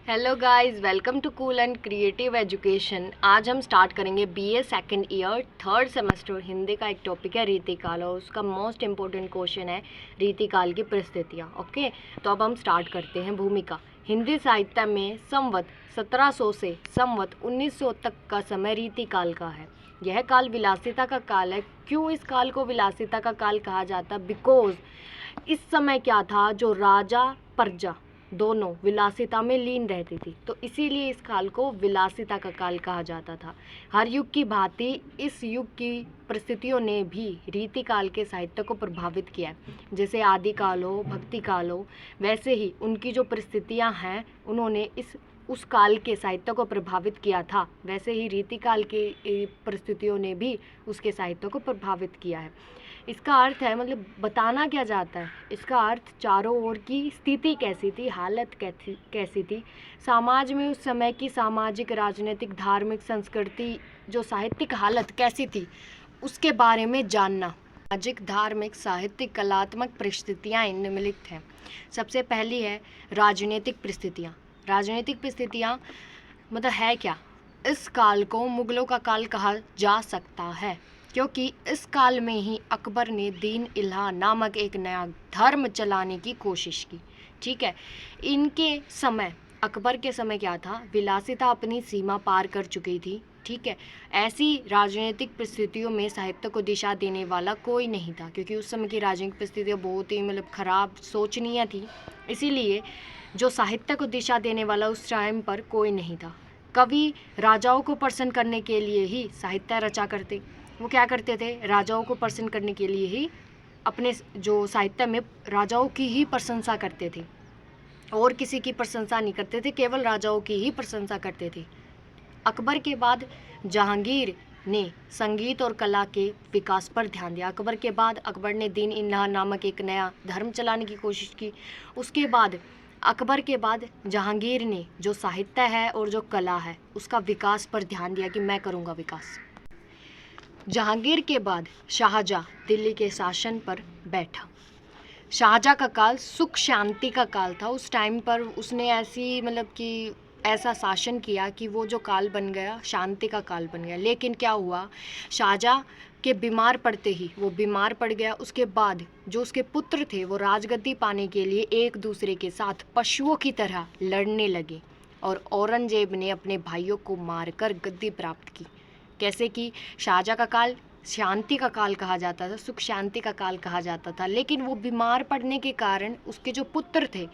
Hello guys, welcome to cool and creative education. आज हम start करेंगे BA second year third semester. Hindi का एक टॉपिक है रीतिकाल और उसका मोस्ट इम्पोर्टेंट क्वेश्चन है रीतिकाल की परिस्थितियाँ। ओके, तो अब हम स्टार्ट करते हैं। भूमिका। हिंदी साहित्य में संवत 1700 से संवत 1900 तक का समय रीतिकाल का है। यह काल विलासिता का काल है। क्यों इस काल को विलासिता का काल कहा जाता? बिकॉज इस समय क्या था, जो राजा प्रजा दोनों विलासिता में लीन रहती थी, तो इसीलिए इस काल को विलासिता का काल कहा जाता था। हर युग की भांति इस युग की परिस्थितियों ने भी रीति काल के साहित्य को प्रभावित किया है। जैसे आदि काल हो, भक्ति काल हो, वैसे ही उनकी जो परिस्थितियां हैं उन्होंने उस काल के साहित्य को प्रभावित किया था, वैसे ही रीति काल की परिस्थितियों ने भी उसके साहित्य को प्रभावित किया है। इसका अर्थ है, मतलब बताना क्या जाता है, इसका अर्थ चारों ओर की स्थिति कैसी थी, हालत कैसी थी, समाज में उस समय की सामाजिक, राजनीतिक, धार्मिक, संस्कृति, जो साहित्यिक हालत कैसी थी, उसके बारे में जानना। सामाजिक, धार्मिक, साहित्यिक, कलात्मक परिस्थितियाँ निम्नलिखित हैं। सबसे पहली है राजनीतिक परिस्थितियाँ। राजनीतिक परिस्थितियाँ मतलब है क्या? इस काल को मुगलों का काल कहा जा सकता है, क्योंकि इस काल में ही अकबर ने दीन इलाह नामक एक नया धर्म चलाने की कोशिश की। ठीक है, इनके समय, अकबर के समय क्या था, विलासिता अपनी सीमा पार कर चुकी थी। ठीक है, ऐसी राजनीतिक परिस्थितियों में साहित्य को दिशा देने वाला कोई नहीं था, क्योंकि उस समय की राजनीतिक परिस्थितियाँ बहुत ही खराब, सोचनीय थी। इसीलिए जो साहित्य को दिशा देने वाला उस टाइम पर कोई नहीं था। कवि राजाओं को प्रसन्न करने के लिए ही साहित्य रचा करते। वो क्या करते थे, राजाओं को प्रसन्न करने के लिए ही अपने जो साहित्य में राजाओं की ही प्रशंसा करते थे, और किसी की प्रशंसा नहीं करते थे, केवल राजाओं की ही प्रशंसा करते थे। अकबर के बाद जहांगीर ने संगीत और कला के विकास पर ध्यान दिया। अकबर के बाद अकबर ने दीन इलाह नामक एक नया धर्म चलाने की कोशिश की। उसके बाद अकबर के बाद जहांगीर ने जो साहित्य है और जो कला है उसका विकास पर ध्यान दिया कि मैं करूँगा विकास। जहांगीर के बाद शाहजहाँ दिल्ली के शासन पर बैठा। शाहजहाँ का काल सुख शांति का काल था। उस टाइम पर उसने ऐसा शासन किया कि वो जो काल बन गया शांति का काल बन गया। लेकिन क्या हुआ, शाहजहाँ के बीमार पड़ते ही वो बीमार पड़ गया। उसके बाद जो उसके पुत्र थे वो राजगद्दी पाने के लिए एक दूसरे के साथ पशुओं की तरह लड़ने लगे, और औरंगजेब ने अपने भाइयों को मारकर गद्दी प्राप्त की। कैसे कि शाहजहाँ का काल शांति का काल कहा जाता था, सुख शांति का काल कहा जाता था, लेकिन वो बीमार पड़ने के कारण उसके जो पुत्र थे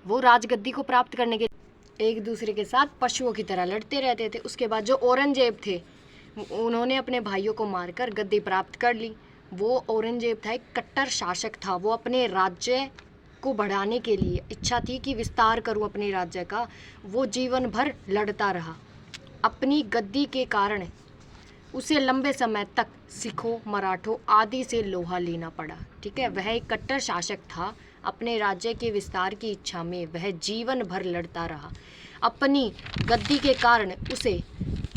वो राजगद्दी को प्राप्त करने के एक दूसरे के साथ पशुओं की तरह लड़ते रहते थे। उसके बाद जो औरंगजेब थे उन्होंने अपने भाइयों को मारकर गद्दी प्राप्त कर ली। वो औरंगजेब था, एक कट्टर शासक था। वो अपने राज्य को बढ़ाने के लिए इच्छा थी कि विस्तार करूं अपने राज्य का। वो जीवन भर लड़ता रहा। अपनी गद्दी के कारण उसे लंबे समय तक सिखों, मराठों आदि से लोहा लेना पड़ा। ठीक है, वह एक कट्टर शासक था। अपने राज्य के विस्तार की इच्छा में वह जीवन भर लड़ता रहा। अपनी गद्दी के कारण उसे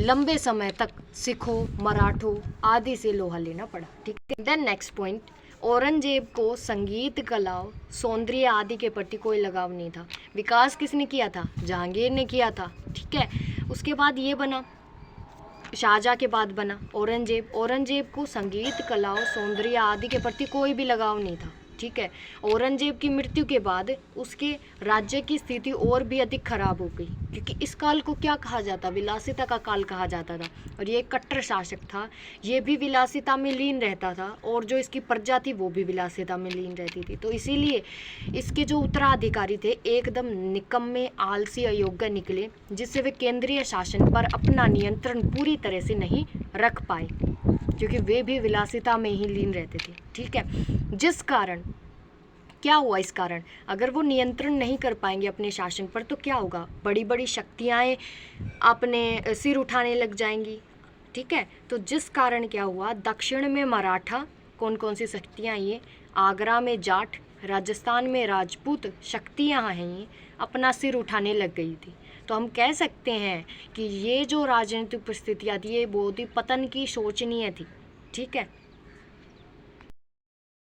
लंबे समय तक सिखों, मराठों आदि से लोहा लेना पड़ा। ठीक है, देन नेक्स्ट पॉइंट, औरंगजेब को संगीत, कला, सौंदर्य आदि के प्रति कोई लगाव नहीं था। विकास किसने किया था? जहांगीर ने किया था। ठीक है, उसके बाद ये बना, शाहजहाँ के बाद बना औरंगजेब। औरंगजेब को संगीत, कला, सौंदर्य आदि के प्रति कोई भी लगाव नहीं था। ठीक है, औरंगजेब की मृत्यु के बाद उसके राज्य की स्थिति और भी अधिक खराब हो गई, क्योंकि इस काल को क्या कहा जाता? विलासिता का काल कहा जाता था। और ये कट्टर शासक था, ये भी विलासिता में लीन रहता था, और जो इसकी प्रजा थी वो भी विलासिता में लीन रहती थी। तो इसीलिए इसके जो उत्तराधिकारी थे एकदम निकम्मे, आलसी, अयोग्य निकले, जिससे वे केंद्रीय शासन पर अपना नियंत्रण पूरी तरह से नहीं रख पाए, क्योंकि वे भी विलासिता में ही लीन रहते थे। ठीक है, जिस कारण क्या हुआ, इस कारण अगर वो नियंत्रण नहीं कर पाएंगे अपने शासन पर तो क्या होगा, बड़ी बड़ी शक्तियाँ अपने सिर उठाने लग जाएंगी। ठीक है, तो जिस कारण क्या हुआ, दक्षिण में मराठा, कौन कौन सी शक्तियाँ, ये आगरा में जाट, राजस्थान में राजपूत शक्तियाँ हैं, ये अपना सिर उठाने लग गई थी। तो हम कह सकते हैं कि ये जो राजनीतिक परिस्थितियाँ थी ये बहुत ही पतन की, शोचनीय थी। ठीक है।